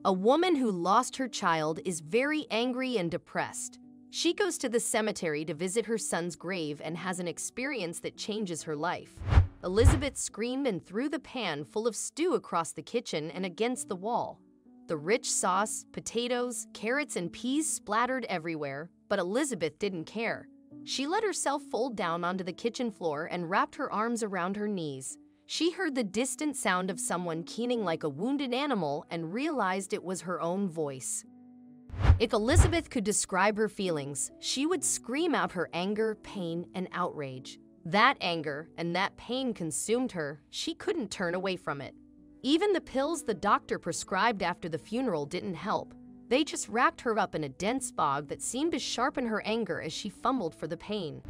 A woman who lost her child is very angry and depressed. She goes to the cemetery to visit her son's grave and has an experience that changes her life. Elizabeth screamed and threw the pan full of stew across the kitchen and against the wall. The rich sauce, potatoes, carrots, and peas splattered everywhere, but Elizabeth didn't care. She let herself fold down onto the kitchen floor and wrapped her arms around her knees. She heard the distant sound of someone keening like a wounded animal and realized it was her own voice. If Elizabeth could describe her feelings, she would scream out her anger, pain, and outrage. That anger and that pain consumed her. She couldn't turn away from it. Even the pills the doctor prescribed after the funeral didn't help. They just wrapped her up in a dense fog that seemed to sharpen her anger as she fumbled for the pain.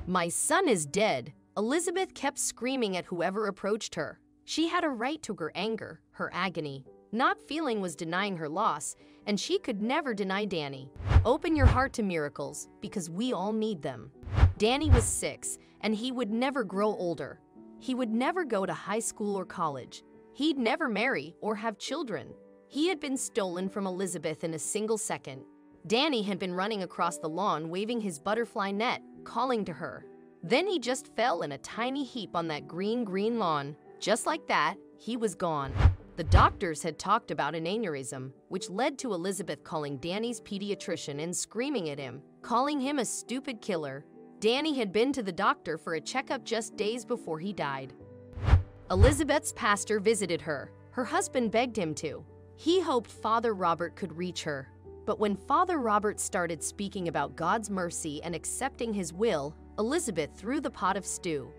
"My son is dead," Elizabeth kept screaming at whoever approached her. She had a right to her anger, her agony. Not feeling was denying her loss, and she could never deny Danny. Open your heart to miracles, because we all need them. Danny was 6, and he would never grow older. He would never go to high school or college. He'd never marry or have children. He had been stolen from Elizabeth in a single second. Danny had been running across the lawn waving his butterfly net, calling to her. Then he just fell in a tiny heap on that green lawn. Just like that, he was gone. The doctors had talked about an aneurysm, which led to Elizabeth calling Danny's pediatrician and screaming at him, calling him a stupid killer. Danny had been to the doctor for a checkup just days before he died. Elizabeth's pastor visited her. Her husband begged him to. He hoped Father Robert could reach her. But when Father Robert started speaking about God's mercy and accepting his will, Elizabeth threw the pot of stew.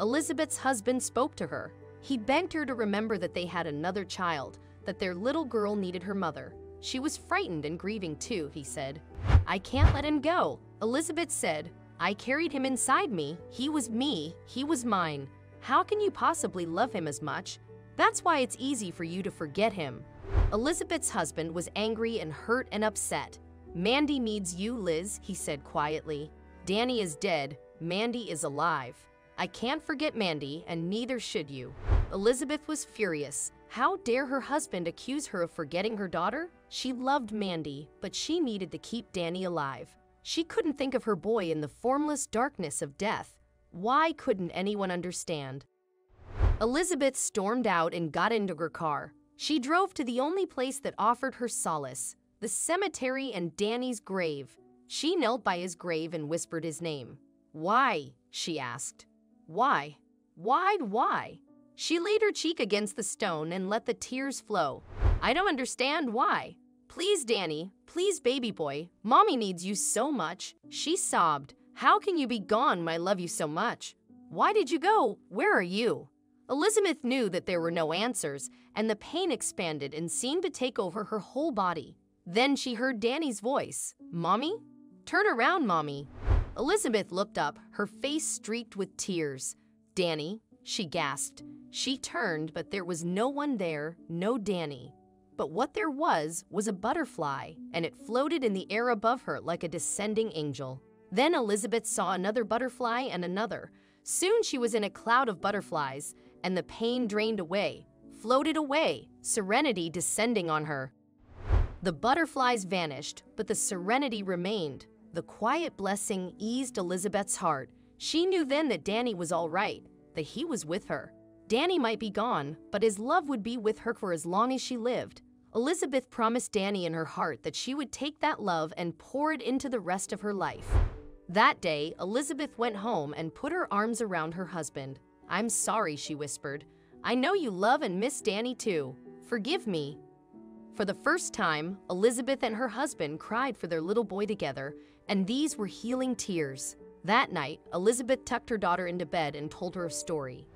Elizabeth's husband spoke to her. He begged her to remember that they had another child, that their little girl needed her mother. She was frightened and grieving too, he said. "I can't let him go," Elizabeth said. "I carried him inside me. He was me. He was mine. How can you possibly love him as much? That's why it's easy for you to forget him." Elizabeth's husband was angry and hurt and upset. "Mandy needs you, Liz," he said quietly. "Danny is dead. Mandy is alive. I can't forget Mandy, and neither should you." Elizabeth was furious. How dare her husband accuse her of forgetting her daughter? She loved Mandy, but she needed to keep Danny alive. She couldn't think of her boy in the formless darkness of death. Why couldn't anyone understand? Elizabeth stormed out and got into her car. She drove to the only place that offered her solace, the cemetery and Danny's grave. She knelt by his grave and whispered his name. "Why?" she asked. "Why? Why?" She laid her cheek against the stone and let the tears flow. "I don't understand why. Please, Danny. Please, baby boy. Mommy needs you so much." She sobbed. "How can you be gone when I love you so much? Why did you go? Where are you?" Elizabeth knew that there were no answers, and the pain expanded and seemed to take over her whole body. Then she heard Danny's voice. "Mommy? Turn around, Mommy." Elizabeth looked up, her face streaked with tears. "Danny?" she gasped. She turned, but there was no one there, no Danny. But what there was a butterfly, and it floated in the air above her like a descending angel. Then Elizabeth saw another butterfly and another. Soon she was in a cloud of butterflies, and the pain drained away, floated away, serenity descending on her. The butterflies vanished, but the serenity remained. The quiet blessing eased Elizabeth's heart. She knew then that Danny was all right, that he was with her. Danny might be gone, but his love would be with her for as long as she lived. Elizabeth promised Danny in her heart that she would take that love and pour it into the rest of her life. That day, Elizabeth went home and put her arms around her husband. "I'm sorry," she whispered. "I know you love and miss Danny too. Forgive me." For the first time, Elizabeth and her husband cried for their little boy together, and these were healing tears. That night, Elizabeth tucked her daughter into bed and told her a story.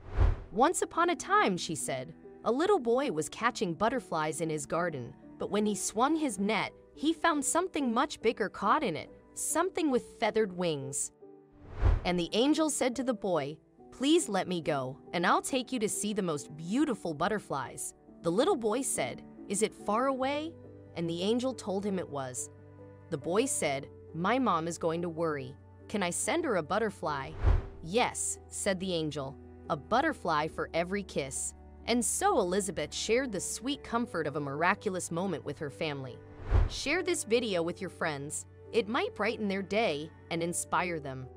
"Once upon a time," she said, "a little boy was catching butterflies in his garden, but when he swung his net, he found something much bigger caught in it, something with feathered wings. And the angel said to the boy, 'Please let me go, and I'll take you to see the most beautiful butterflies.' The little boy said, 'Is it far away?' And the angel told him it was. The boy said, 'My mom is going to worry. Can I send her a butterfly?' 'Yes,' said the angel, 'a butterfly for every kiss.' And so Elizabeth shared the sweet comfort of a miraculous moment with her family. Share this video with your friends. It might brighten their day and inspire them.